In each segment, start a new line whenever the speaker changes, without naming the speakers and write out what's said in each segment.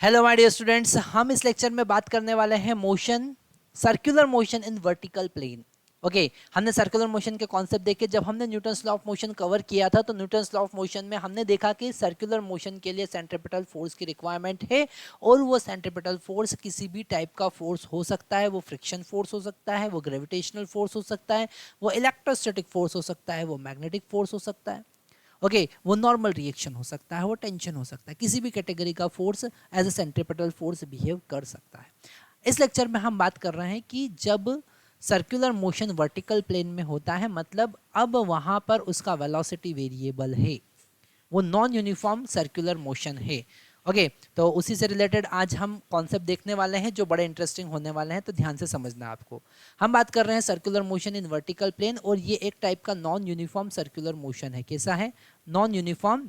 Hello my dear students, हम इस lecture में बात करने वाले हैं motion, circular motion in vertical plane. Okay, हमने सर्कुलर मोशन के कॉन्सेप्ट देखे। जब हमने Newton's law of motion cover किया था तो न्यूटन्स लॉ ऑफ मोशन में हमने देखा कि सर्कुलर मोशन के लिए सेंट्रीपिटल फोर्स की रिक्वायरमेंट है, और वो सेंट्रीपिटल फोर्स किसी भी टाइप का फोर्स हो सकता है। वो फ्रिक्शन फोर्स हो सकता है, वो ग्रेविटेशनल फोर्स हो सकता है, वो इलेक्ट्रोस्टैटिक फोर्स हो सकता है, वो मैग्नेटिक फोर्स हो सकता है। ओके, वो नॉर्मल रिएक्शन हो सकता है, वो टेंशन हो सकता है, किसी भी कैटेगरी का force as a centripetal force behave कर सकता है। इस लेक्चर में हम बात कर रहे हैं कि जब सर्कुलर मोशन वर्टिकल प्लेन में होता है, मतलब अब वहां पर उसका वेलोसिटी वेरिएबल है, वो नॉन यूनिफॉर्म सर्कुलर मोशन है। ओके, तो उसी से रिलेटेड आज हम कॉन्सेप्ट देखने वाले हैं जो बड़े इंटरेस्टिंग होने वाले हैं, तो ध्यान से समझना आपको। हम बात कर रहे हैं circular motion in vertical plane, और ये एक टाइप का नॉन यूनिफॉर्म सर्कुलर मोशन है। कैसा है? Non uniform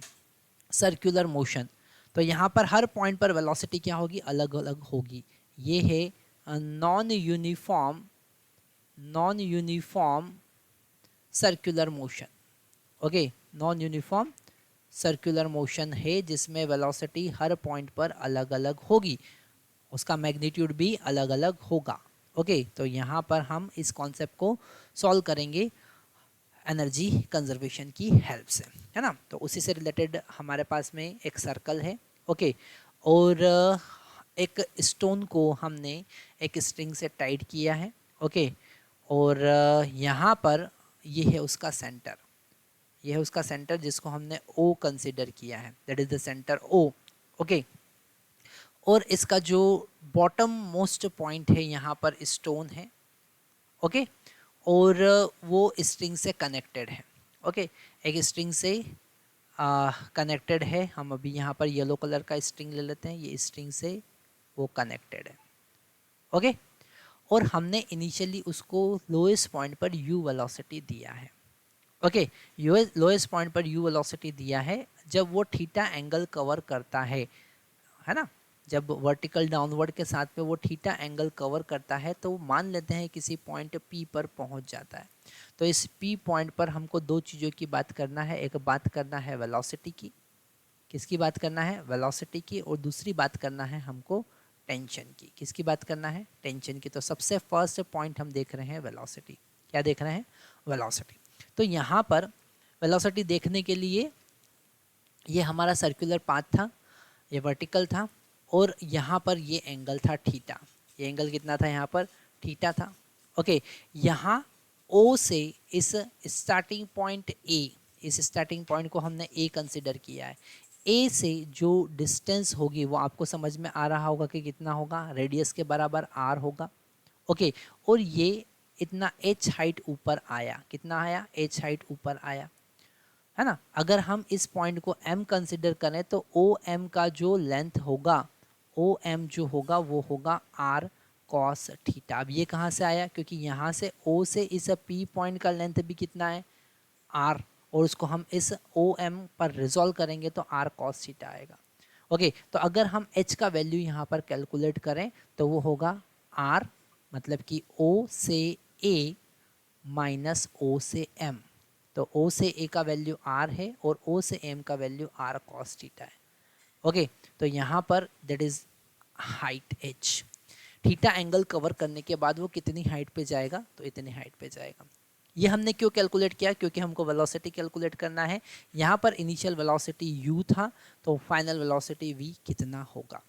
circular motion. तो यहाँ पर हर पॉइंट पर वेलोसिटी क्या होगी? अलग अलग होगी। ये है non uniform circular motion. Okay, non uniform circular motion है जिसमें वेलोसिटी हर पॉइंट पर अलग अलग होगी, उसका मैग्नीट्यूड भी अलग अलग होगा। ओके, तो यहाँ पर हम इस कॉन्सेप्ट को सॉल्व करेंगे एनर्जी कंजर्वेशन की हेल्प से, है ना। तो उसी से रिलेटेड हमारे पास में एक सर्कल है। ओके, और एक स्टोन को हमने एक स्ट्रिंग से टाइट किया है। ओके, और यहाँ पर ये है उसका सेंटर, ये है उसका सेंटर जिसको हमने O कंसिडर किया है, that is the centre O। Okay, और इसका जो बॉटम मोस्ट पॉइंट है यहाँ पर स्टोन है। ओके, और वो स्ट्रिंग से कनेक्टेड है। ओके, एक स्ट्रिंग से कनेक्टेड है। हम अभी यहाँ पर येलो कलर का स्ट्रिंग ले लेते हैं, ये स्ट्रिंग से वो कनेक्टेड है। ओके, और हमने इनिशियली उसको लोएस्ट पॉइंट पर u वेलोसिटी दिया है। ओके, लोएस्ट पॉइंट पर u वेलोसिटी दिया है जब वो थीटा एंगल कवर करता है ना। जब वर्टिकल डाउनवर्ड के साथ में वो थीटा एंगल कवर करता है, तो मान लेते हैं किसी पॉइंट P पर पहुंच जाता है। तो इस P पॉइंट पर हमको दो चीज़ों की बात करना है। एक बात करना है वेलोसिटी की, किसकी बात करना है? वेलोसिटी की। और दूसरी बात करना है हमको टेंशन की। किसकी बात करना है? टेंशन की। तो सबसे फर्स्ट पॉइंट हम देख रहे हैं वेलोसिटी। क्या देख रहे हैं? वेलोसिटी। तो यहाँ पर वेलोसिटी देखने के लिए ये हमारा सर्कुलर पाथ था, ये वर्टिकल था, और यहाँ पर ये एंगल था थीटा। ये एंगल कितना था? यहाँ पर थीटा था। ओके, यहाँ O से इस स्टार्टिंग पॉइंट A, इस स्टार्टिंग पॉइंट को हमने A कंसिडर किया है। A से जो डिस्टेंस होगी वो आपको समझ में आ रहा होगा कि कितना होगा? रेडियस के बराबर R होगा। ओके, और ये इतना h हाइट ऊपर आया। कितना आया? h हाइट ऊपर आया, है ना। अगर हम इस पॉइंट को m कंसिडर करें तो ओ एम का जो लेंथ होगा, ओ एम जो होगा वो होगा r cos थीटा। अब ये कहाँ से आया? क्योंकि यहाँ से O से इस P पॉइंट का लेंथ भी कितना है? r, और उसको हम इस ओ एम पर रिजॉल्व करेंगे तो r cos थीटा आएगा। ओके, तो अगर हम h का वैल्यू यहाँ पर कैलकुलेट करें तो वो होगा r, मतलब कि O से A माइनस O से M। तो O से A का वैल्यू R है और O से M का वैल्यू R cos थीटा है। ओके, तो यहाँ पर that is height h। Theta angle cover करने के बाद वो कितनी हाइट पे जाएगा? तो इतनी हाइट पे जाएगा। ये हमने क्यों कैलकुलेट किया? क्योंकि हमको वेलोसिटी कैलकुलेट करना है। यहाँ पर इनिशियल वेलोसिटी u था, तो फाइनल वेलोसिटी v कितना होगा?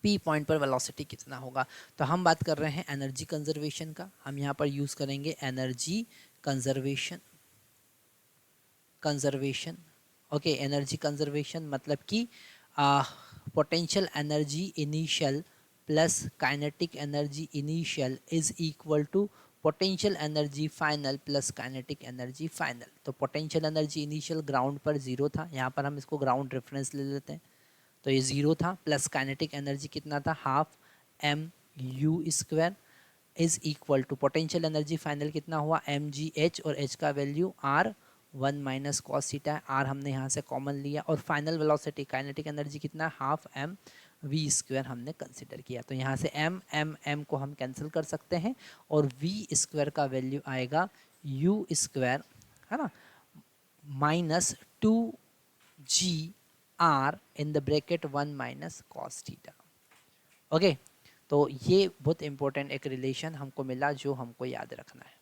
P पॉइंट पर वेलोसिटी कितना होगा? तो हम बात कर रहे हैं एनर्जी कंजर्वेशन का। हम यहाँ पर यूज करेंगे energy conservation. Okay, energy conservation मतलब कि potential energy initial plus kinetic energy initial is equal to potential energy final plus kinetic energy final. तो पोटेंशियल एनर्जी इनिशियल ग्राउंड पर 0 था, यहाँ पर हम इसको ग्राउंड रेफरेंस ले लेते हैं, तो ये 0 था, प्लस काइनेटिक एनर्जी कितना था? Half m u square is equal to potential energy final कितना हुआ? एम जी एच, और एच का value r 1 minus cos theta है। आर हमने यहाँ से कॉमन लिया, और फाइनल वेलोसिटी काइनेटिक एनर्जी कितना? हाफ एम वी स्क्वायर हमने कंसिडर किया। तो यहाँ से एम एम एम को हम कैंसिल कर सकते हैं, और वी स्क्वायर का वैल्यू आएगा यू स्क्वायर, है ना, minus 2 g r in the bracket 1 minus cos theta. Okay, तो ये बहुत इंपॉर्टेंट एक रिलेशन हमको मिला जो हमको याद रखना है।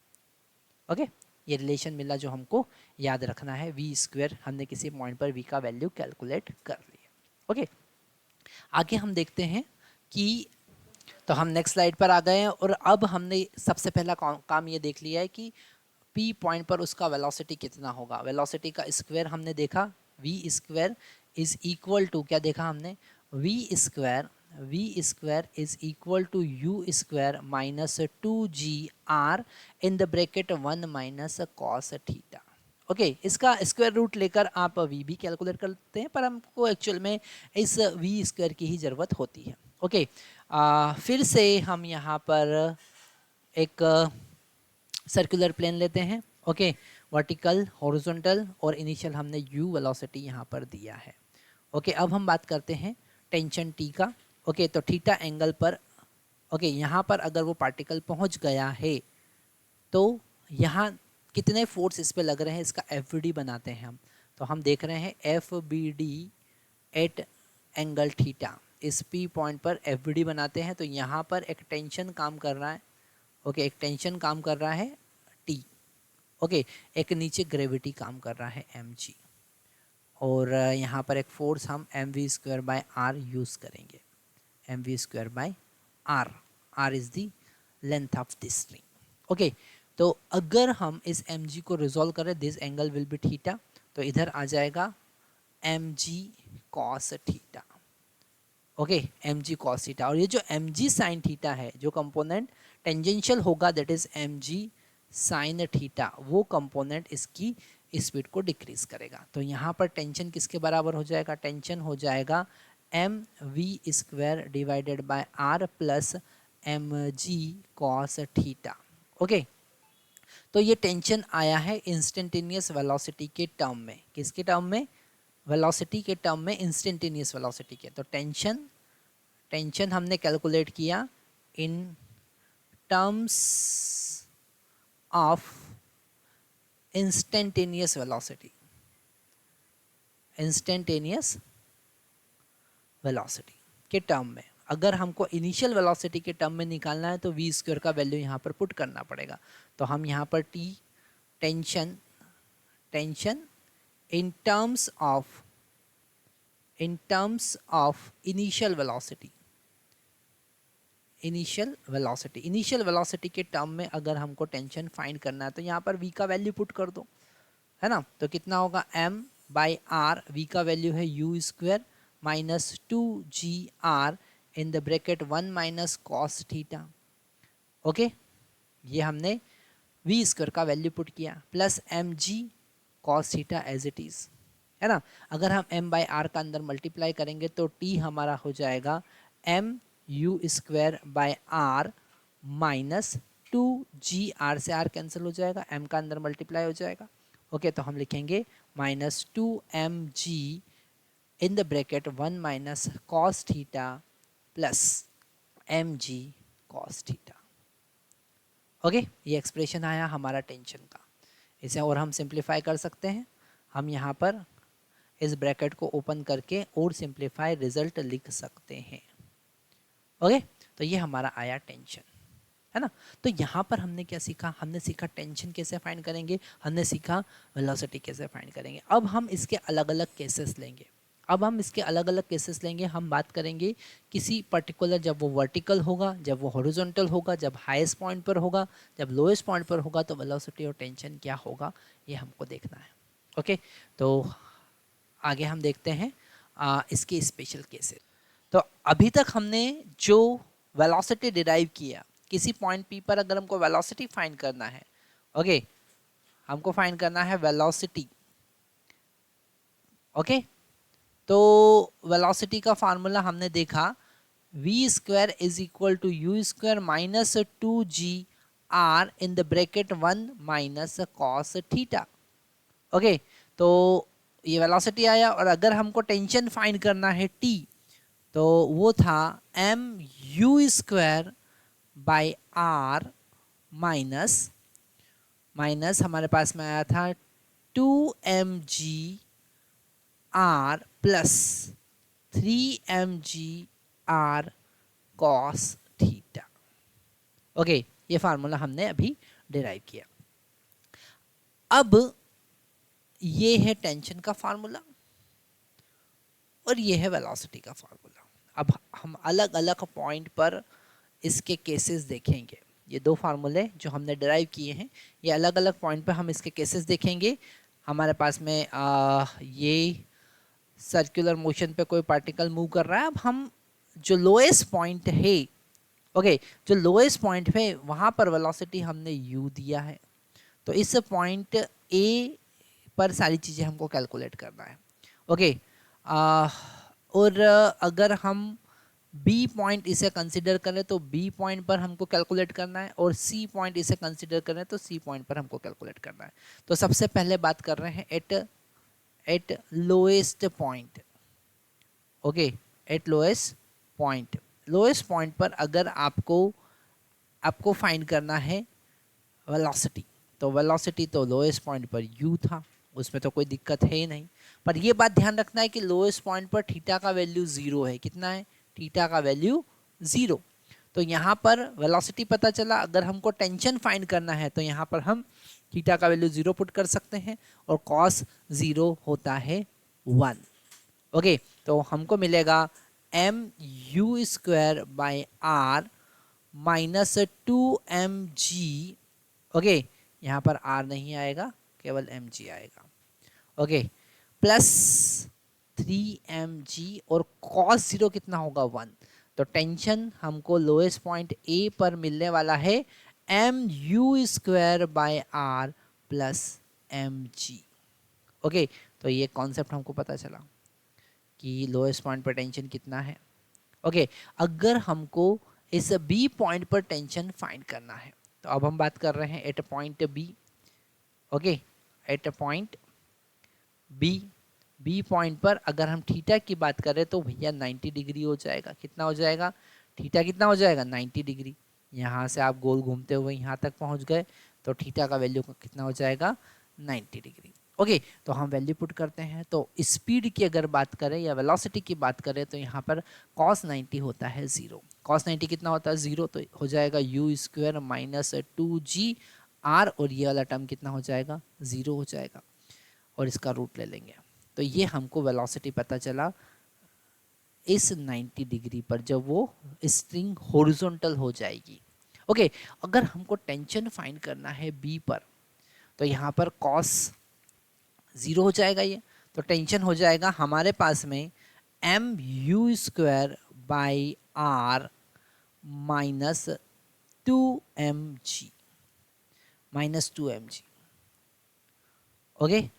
ओके, ये रिलेशन मिला जो हमको याद रखना है। वी स्क्वायर हमने किसी पॉइंट पर वी का वैल्यू कैलकुलेट कर लिया। ओके, आगे हम देखते हैं कि तो हम नेक्स्ट स्लाइड पर आ गए हैं और अब हमने सबसे पहला काम ये देख लिया है कि पी पॉइंट पर उसका वेलोसिटी कितना होगा। वेलोसिटी का स्क्वायर हमने देखा, v square is equal to, क्या देखा हमने, v square is equal to u square minus 2gr in the bracket 1 minus cos theta. Okay, इसका स्क्वायर रूट लेकर आप वी भी कैलकुलेट करते हैं, पर हमको एक्चुअल में इस वी स्क्वायर की ही ज़रूरत होती है। ओके, फिर से हम यहाँ पर एक सर्कुलर प्लेन लेते हैं। ओके, वर्टिकल, हॉरिजॉन्टल और इनिशियल हमने यू वेलोसिटी यहाँ पर दिया है। ओके, अब हम बात करते हैं टेंशन टी का। ओके, तो थीटा एंगल पर, ओके, यहाँ पर अगर वो पार्टिकल पहुँच गया है तो यहाँ कितने फोर्स इस पे लग रहे हैं, इसका एफ बनाते हैं हम। तो हम देख रहे हैं F B D at angle theta, इस पी पॉइंट पर एफ बनाते हैं। तो यहाँ पर एक टेंशन काम कर रहा है। ओके, एक टेंशन काम कर रहा है टी। ओके, एक नीचे ग्रेविटी काम कर रहा है एम जी, और यहाँ पर एक फोर्स हम M we square by R use करेंगे। M we square by R, R is the length of this string. Okay, तो अगर हम इस एम जी को रिजॉल्व करें, this angle will be theta, तो इधर आ जाएगा एम जी कॉस थीटा। ओके, एम जी कॉस थीटा, और ये जो एम जी साइन थीटा है, जो कंपोनेंट टेंजेंशियल होगा that is M G sine theta, वो कंपोनेंट इसकी स्पीड को डिक्रीज करेगा। तो यहाँ पर टेंशन किसके बराबर हो जाएगा, टेंशन हो जाएगा m we square divided by r plus m ji cos theta. Okay, तो ये टेंशन आया है इंस्टेंटेनियस वेलोसिटी के टर्म में। किसके टर्म में, वेलोसिटी के टर्म में, इंस्टेंटेनियस वेलोसिटी के। तो टेंशन हमने कैलकुलेट किया in terms of instantaneous velocity, instantaneous velocity के टर्म में। अगर हमको इनिशियल वेलोसिटी के टर्म में निकालना है तो वी स्क्वायर का वैल्यू यहाँ पर पुट करना पड़ेगा। तो हम यहाँ पर T tension in terms of initial velocity के टर्म में अगर हमको टेंशन फाइंड करना है तो यहाँ पर v का वैल्यू पुट कर दो, है ना। तो कितना होगा m बाई आर, v का वैल्यू है u square minus 2gr in the bracket 1 minus cos theta. Okay, ये हमने v स्क्वायर का वैल्यू पुट किया plus m ji cos theta as it is, है ना। अगर हम m बाई आर का अंदर मल्टीप्लाई करेंगे तो t हमारा हो जाएगा m u square by r minus 2gr, से r कैंसिल हो जाएगा, m का अंदर मल्टीप्लाई हो जाएगा। ओके, तो हम लिखेंगे minus 2mg in the bracket 1 minus cos theta plus mg cos theta. Okay, ये एक्सप्रेशन आया हमारा टेंशन का। इसे और हम सिंप्लीफाई कर सकते हैं। हम यहाँ पर इस ब्रैकेट को ओपन करके और सिंप्लीफाई रिजल्ट लिख सकते हैं। ओके, तो ये हमारा आया टेंशन, है ना। तो यहाँ पर हमने क्या सीखा, हमने सीखा टेंशन कैसे फाइंड करेंगे, हमने सीखा वेलोसिटी कैसे फाइंड करेंगे। अब हम इसके अलग अलग केसेस लेंगे। हम बात करेंगे किसी पर्टिकुलर, जब वो वर्टिकल होगा, जब वो हॉरिजॉन्टल होगा, जब हाईएस्ट पॉइंट पर होगा, जब लोएस्ट पॉइंट पर होगा, तो वेलोसिटी और टेंशन क्या होगा ये हमको देखना है। ओके, तो आगे हम देखते हैं इसके स्पेशल केसेस। तो अभी तक हमने जो वेलोसिटी डिराइव किया, किसी पॉइंट पी पर अगर हमको वेलोसिटी फाइंड करना है, ओके, हमको फाइंड करना है वेलोसिटी। ओके, तो वेलोसिटी का फार्मूला हमने देखा, v square is equal to u square minus 2gr in the bracket 1 minus cos theta. Okay, तो ये वेलोसिटी आया, और अगर हमको टेंशन फाइंड करना है t, तो वो था m u square by r minus हमारे पास में आया था 2mg r plus 3mg r cos theta. Okay, ये फार्मूला हमने अभी डिराइव किया। अब ये है टेंशन का फार्मूला और ये है वेलोसिटी का फार्मूला। अब हम अलग अलग पॉइंट पर इसके केसेस देखेंगे। ये दो फार्मूले जो हमने डिराइव किए हैं, ये अलग अलग पॉइंट पर हम इसके केसेस देखेंगे। हमारे पास में ये सर्कुलर मोशन पे कोई पार्टिकल मूव कर रहा है। अब हम जो लोएस्ट पॉइंट है, ओके, जो लोएस्ट पॉइंट है वहाँ पर वेलोसिटी हमने u दिया है। तो इस पॉइंट A पर सारी चीज़ें हमको कैलकुलेट करना है। ओके, और अगर हम B पॉइंट इसे कंसिडर करें तो B पॉइंट पर हमको कैलकुलेट करना है, और C पॉइंट इसे कंसिडर करें तो C पॉइंट पर हमको कैलकुलेट करना है। तो सबसे पहले बात कर रहे हैं eight lowest point. Okay, eight lowest point, lowest point पर अगर आपको फाइंड करना है वेलोसिटी, तो वेलोसिटी तो लोएस्ट पॉइंट पर u था, उसमें तो कोई दिक्कत है ही नहीं। पर ये बात ध्यान रखना है कि लोएस्ट पॉइंट पर थीटा का वैल्यू 0 है। कितना है? थीटा का वैल्यू 0। तो यहाँ पर वेलोसिटी पता चला। अगर हमको टेंशन फाइंड करना है तो यहाँ पर हम थीटा का वैल्यू 0 पुट कर सकते हैं, और कॉस 0 होता है 1। ओके, तो हमको मिलेगा mu² by r minus 2mg। Okay, यहाँ पर r नहीं आएगा, केवल mg आएगा। ओके, प्लस 3mg, और cos 0 कितना होगा? 1। तो टेंशन हमको लोएस्ट पॉइंट A पर मिलने वाला है mu² by r plus mg। Okay, तो ये कॉन्सेप्ट हमको पता चला कि लोएस्ट पॉइंट पर टेंशन कितना है। ओके, अगर हमको इस B पॉइंट पर टेंशन फाइंड करना है, तो अब हम बात कर रहे हैं at point B। Okay, at point B point पर अगर हम थीटा की बात करें तो भैया 90 डिग्री हो जाएगा। कितना हो जाएगा? थीटा कितना हो जाएगा? 90 डिग्री। यहाँ से आप गोल घूमते हुए यहाँ तक पहुँच गए, तो थीटा का वैल्यू कितना हो जाएगा? 90 डिग्री। ओके, तो हम वैल्यू पुट करते हैं। तो स्पीड की अगर बात करें या वेलोसिटी की बात करें तो यहाँ पर cos 90 होता है 0। cos 90 कितना होता है? 0। तो हो जाएगा u² माइनस 2g r, और ये वाला टर्म कितना हो जाएगा? 0 हो जाएगा, और इसका रूट ले लेंगे। तो ये हमको वेलोसिटी पता चला इस 90 डिग्री पर, जब वो स्ट्रिंग हॉरिजॉन्टल हो जाएगी। ओके, अगर हमको टेंशन फाइंड करना है बी पर, तो यहाँ पर cos 0 हो जाएगा ये। तो टेंशन हो जाएगा हमारे पास में mu² by r minus 2mg, minus 2mg। Okay,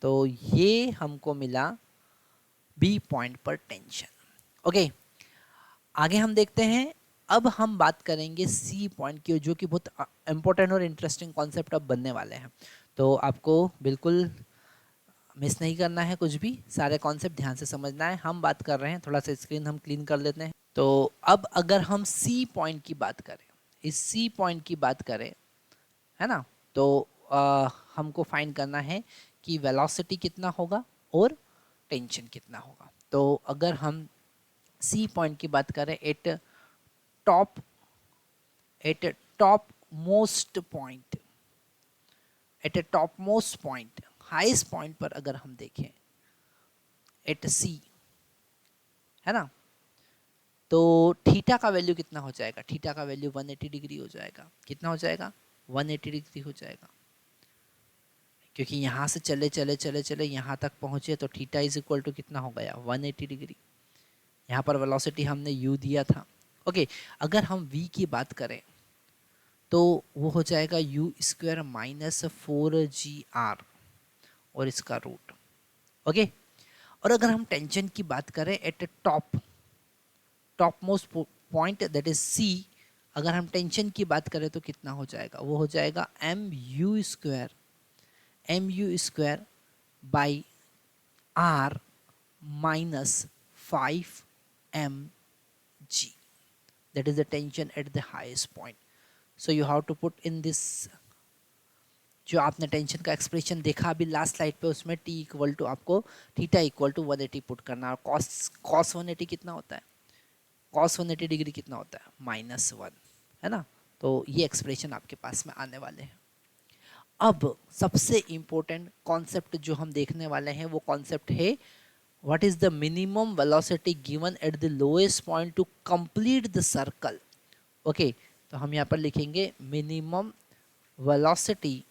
तो ये हमको मिला बी पॉइंट पर टेंशन। ओके, आगे हम देखते हैं। अब हम बात करेंगे सी पॉइंट की, जो कि बहुत इंपॉर्टेंट और इंटरेस्टिंग कॉन्सेप्ट अब बनने वाले हैं। तो आपको बिल्कुल मिस नहीं करना है कुछ भी, सारे कॉन्सेप्ट ध्यान से समझना है। हम बात कर रहे हैं, थोड़ा सा स्क्रीन हम क्लीन कर लेते हैं। तो अब अगर हम सी पॉइंट की बात करें, इस सी पॉइंट की बात करें, है ना, तो हमको फाइंड करना है कि वेलोसिटी कितना होगा और टेंशन कितना होगा। तो अगर हम सी पॉइंट की बात करें, eight top most point, eight top most point, highest point पर अगर हम देखें एट सी, है ना, तो थीटा का वैल्यू कितना हो जाएगा? थीटा का वैल्यू 180 डिग्री हो जाएगा। कितना हो जाएगा? 180 डिग्री हो जाएगा, क्योंकि यहाँ से चले चले चले चले यहाँ तक पहुँचे, तो थीटा इज इक्वल टू कितना हो गया? 180 डिग्री। यहाँ पर वेलोसिटी हमने u दिया था। ओके, अगर हम v की बात करें तो वो हो जाएगा u² माइनस 4gr, और इसका रूट। ओके, और अगर हम टेंशन की बात करें eight top most point, that is c, अगर हम टेंशन की बात करें तो कितना हो जाएगा? वो हो जाएगा mu² by r minus 5mg, that is the tension at the highest point. So you have to put in this, जो आपने टेंशन का एक्सप्रेशन देखा अभी लास्ट स्लाइड पे, उसमें t इक्वल टू आपको थीटा इक्वल टू 180 पुट करना। और cos 180 कितना होता है? cos 180 डिग्री कितना होता है -1, है ना। तो ये एक्सप्रेशन आपके पास में आने वाले हैं। अब सबसे इंपॉर्टेंट कॉन्सेप्ट जो हम देखने वाले हैं वो कॉन्सेप्ट है what is the minimum velocity given at the lowest point two complete the circle. Okay, तो हम यहाँ पर लिखेंगे minimum velocity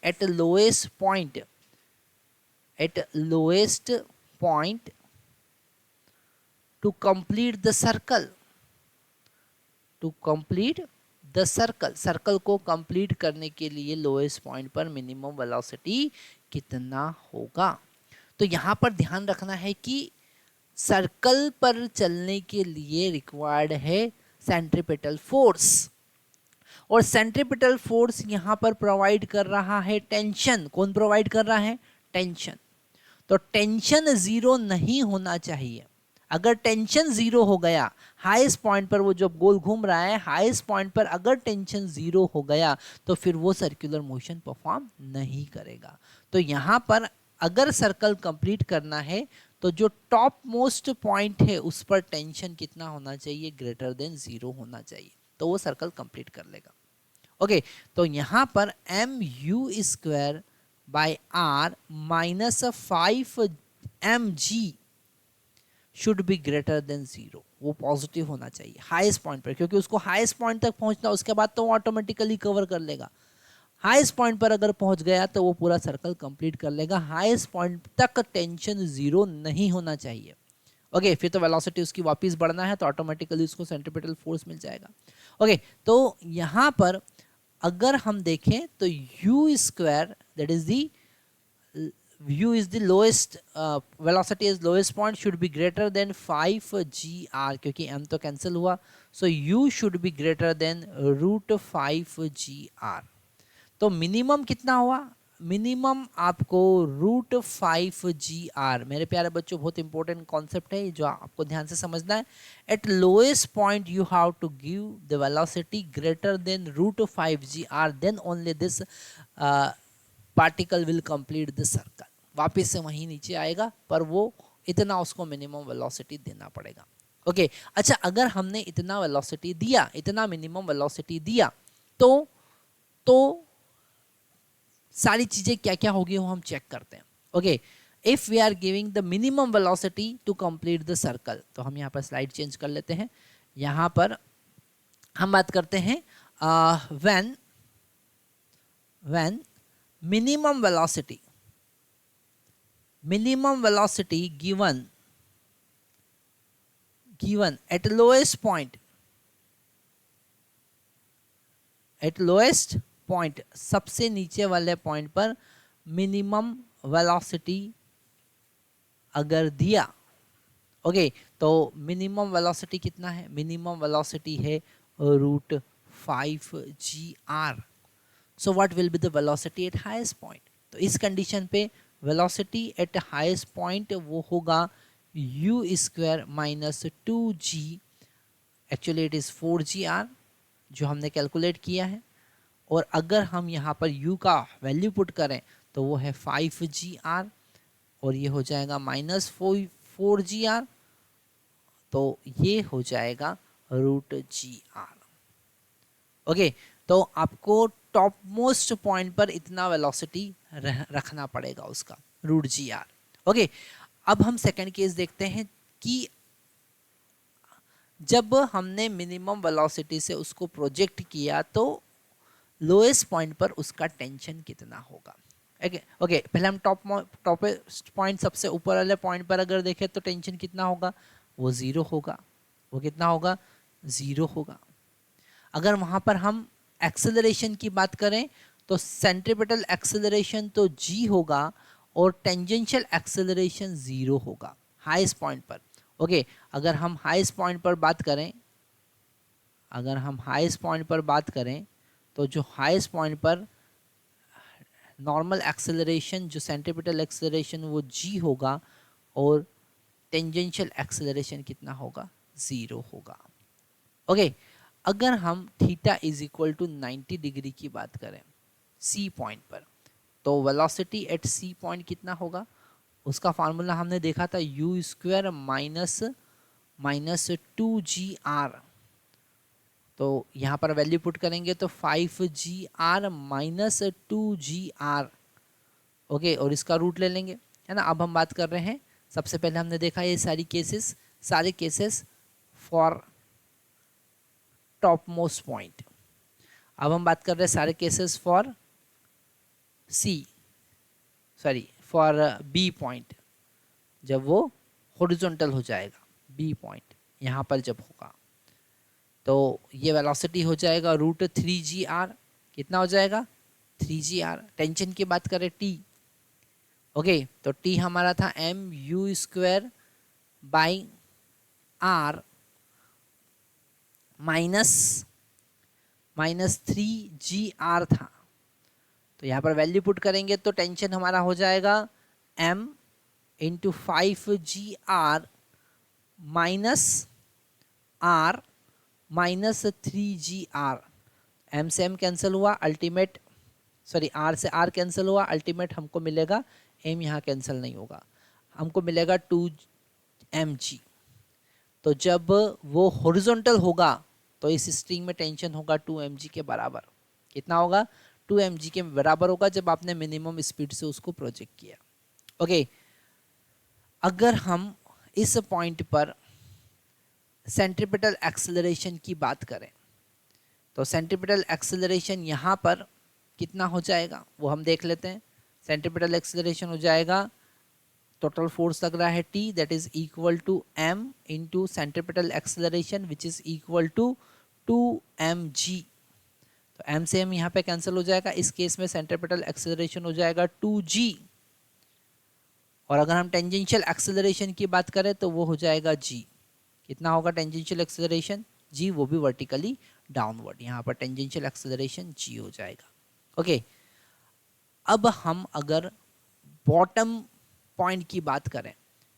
at lowest point two complete the circle. Circle को कंप्लीट करने के लिए लोएस्ट पॉइंट पर मिनिमम वेलोसिटी कितना होगा। तो यहाँ पर ध्यान रखना है कि सर्कल पर चलने के लिए रिक्वायर्ड है सेंट्रीपिटल फोर्स, और सेंट्रीपिटल फोर्स यहाँ पर प्रोवाइड कर रहा है टेंशन। कौन प्रोवाइड कर रहा है? टेंशन। तो टेंशन जीरो नहीं होना चाहिए। अगर टेंशन जीरो हो गया, हाईएस्ट पॉइंट पर वो जब गोल घूम रहा है, हाईएस्ट पॉइंट पर अगर टेंशन जीरो हो गया तो फिर वो सर्कुलर मोशन परफॉर्म नहीं करेगा। तो यहाँ पर अगर सर्कल कंप्लीट करना है तो जो टॉप मोस्ट पॉइंट है उस पर टेंशन कितना होना चाहिए? ग्रेटर देन जीरो होना चाहिए, तो वो सर्कल कंप्लीट कर लेगा। ओके, तो यहाँ पर mu² by r minus 5mg should be greater than zero. वो पॉजिटिव होना चाहिए हाईएस्ट पॉइंट पर, क्योंकि उसको हाईएस्ट पॉइंट तक पहुंचना, उसके बाद तो वो ऑटोमेटिकली कवर कर लेगा। हाईएस्ट पॉइंट पर अगर पहुंच गया तो वो पूरा सर्कल कंप्लीट कर लेगा। हाईएस्ट पॉइंट तक टेंशन जीरो नहीं होना चाहिए। ओके, फिर तो वेलोसिटी उसकी वापस बढ़ना है तो ऑटोमेटिकली उसको सेंट्रीपिटल फोर्स मिल जाएगा। ओके, तो यहाँ पर अगर हम देखें तो u² that is the u is the lowest velocity is lowest point should be greater than 5gr, क्योंकि m तो कैंसिल हुआ, so u should be greater than √5gr। तो मिनिमम कितना हुआ? मिनिमम आपको √5gr। मेरे प्यारे बच्चों, बहुत इंपॉर्टेंट कॉन्सेप्ट है जो आपको ध्यान से समझना है। At lowest point you have to give the velocity greater than √5gr, then only this particle will complete the circle. वापस से वहीं नीचे आएगा, पर वो इतना उसको मिनिमम वेलोसिटी देना पड़ेगा। ओके, अच्छा, अगर हमने इतना वेलोसिटी दिया, इतना मिनिमम वेलोसिटी दिया, तो सारी चीजें क्या क्या होगी वो हम चेक करते हैं। Okay, if we are giving the minimum velocity to complete the circle, तो हम यहाँ पर स्लाइड चेंज कर लेते हैं। यहाँ पर हम बात करते हैं when minimum velocity given at lowest point, सबसे नीचे वाले पॉइंट पर मिनिमम वेलोसिटी अगर दिया। ओके, तो मिनिमम वेलोसिटी कितना है? मिनिमम वेलोसिटी है √5gr। So what will be the velocity at highest point? तो इस कंडीशन पे वेलोसिटी एट हाईएस्ट पॉइंट वो होगा u² minus 2g, actually it is 4gr जो हमने कैलकुलेट किया है। और अगर हम यहाँ पर u का वैल्यू पुट करें तो वो है 5gr, और ये हो जाएगा -4gr, तो ये हो जाएगा √gr। ओके, तो आपको टॉप मोस्ट पॉइंट पर इतना वेलोसिटी रखना पड़ेगा उसका, √gr। ओके, अब हम सेकंड केस देखते हैं कि जब हमने मिनिमम वेलोसिटी से उसको प्रोजेक्ट किया तो लोएस्ट पॉइंट पर उसका टेंशन कितना होगा। ओके, पहले हम टॉपेस्ट पॉइंट, सबसे ऊपर वाले पॉइंट पर अगर देखें तो टेंशन कितना होगा? वो जीरो होगा। वो कितना होगा? जीरो होगा। अगर वहां पर हम एक्सेलरेशन की बात करें तो सेंट्रीपिटल एक्सेलरेशन तो g होगा और टेंजेंशियल एक्सेलरेशन जीरो होगा हाईएस्ट पॉइंट पर। ओके, अगर हम हाईएस्ट पॉइंट पर बात करें तो जो हाईएस्ट पॉइंट पर नॉर्मल एक्सेलरेशन, जो सेंट्रीपिटल एक्सेलरेशन वो g होगा और टेंजेंशियल एक्सेलरेशन कितना होगा? जीरो होगा। ओके, अगर हम theta is equal to 90 degree की बात करें सी पॉइंट पर, तो वेलोसिटी एट सी पॉइंट कितना होगा? उसका फार्मूला हमने देखा था u² माइनस माइनस 2GR, तो यहाँ पर वैल्यू पुट करेंगे तो 5GR माइनस 2GR, ओके, और इसका रूट ले लेंगे, है ना। अब हम बात कर रहे हैं, सबसे पहले हमने देखा ये सारे cases for top most point. अब हम बात कर रहे हैं सारे cases for for B point, जब वो हॉरिजॉन्टल हो जाएगा, बी पॉइंट यहाँ पर जब होगा, तो ये वेलोसिटी हो जाएगा रूट 3GR, कितना हो जाएगा 3GR। टेंशन की बात करें टी, ओके, तो टी हमारा था mu² by r minus 3GR था, तो यहाँ पर वैल्यू पुट करेंगे तो टेंशन हमारा हो जाएगा m into 5GR minus R minus 3GR। m से m कैंसिल हुआ, अल्टीमेट R से R कैंसिल हुआ, अल्टीमेट हमको मिलेगा m यहाँ कैंसिल नहीं होगा, हमको मिलेगा 2mg। तो जब वो हॉरिजॉन्टल होगा तो इस स्ट्रिंग में टेंशन होगा 2mg के बराबर। कितना होगा 2mg के बराबर होगा जब आपने मिनिमम स्पीड से उसको प्रोजेक्ट किया, ओके। अगर हम इस पॉइंट पर सेंट्रीपिटल एक्सेलरेशन की बात करें तो सेंट्रीपिटल एक्सेलरेशन यहाँ पर कितना हो जाएगा वो हम देख लेते हैं। सेंट्रीपिटल एक्सेलरेशन हो जाएगा, टोटल फोर्स लग रहा है T, that is equal to m into centripetal acceleration which is equal to 2mg। तो m से m यहाँ पे कैंसिल हो जाएगा, इस केस में सेंट्रीपिटल एक्सेलरेशन हो जाएगा 2g, और अगर हम टेंजेंशियल एक्सेलरेशन की बात करें तो वो हो जाएगा g। कितना होगा टेंजेंशियल एक्सेलरेशन g, वो भी वर्टिकली डाउनवर्ड, यहाँ पर टेंजेंशियल एक्सेलरेशन g हो जाएगा, ओके। अब हम अगर बॉटम पॉइंट की बात करें,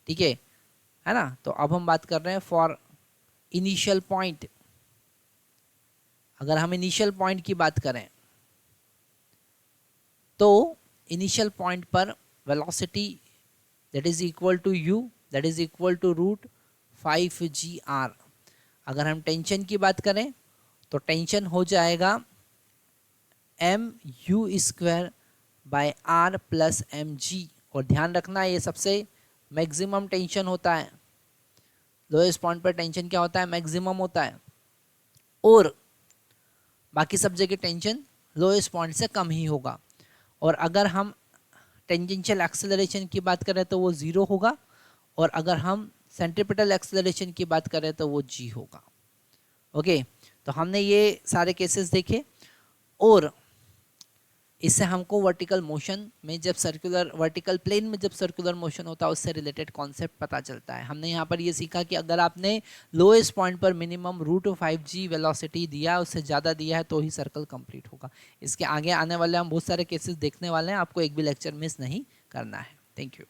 ठीक है ना, तो अब हम बात कर रहे हैं फॉर इनिशियल पॉइंट। अगर हम इनिशियल पॉइंट की बात करें तो इनिशियल पॉइंट पर velocity that is equal to u, that is equal to root 5GR। अगर हम टेंशन की बात करें तो टेंशन हो जाएगा mu² by R plus mg, और ध्यान रखना ये सबसे मैक्सिमम टेंशन होता है, लोएस्ट पॉइंट पर टेंशन क्या होता है मैक्सिमम होता है, और बाकी सब जगह टेंशन लोएस्ट पॉइंट से कम ही होगा। और अगर हम टेंजेंशियल एक्सेलरेशन की बात करें तो वो 0 होगा, और अगर हम सेंट्रीपिटल एक्सेलरेशन की बात करें तो वो g होगा, ओके। तो हमने ये सारे केसेस देखे, और इससे हमको वर्टिकल मोशन में जब वर्टिकल प्लेन में जब सर्कुलर मोशन होता है उससे रिलेटेड कॉन्सेप्ट पता चलता है। हमने यहाँ पर ये सीखा कि अगर आपने लोएस्ट पॉइंट पर मिनिमम रूट 5g वेलोसिटी दिया, उससे ज़्यादा दिया है तो ही सर्कल कंप्लीट होगा। इसके आगे आने वाले हम बहुत सारे केसेस देखने वाले हैं, आपको एक भी लेक्चर मिस नहीं करना है। Thank you.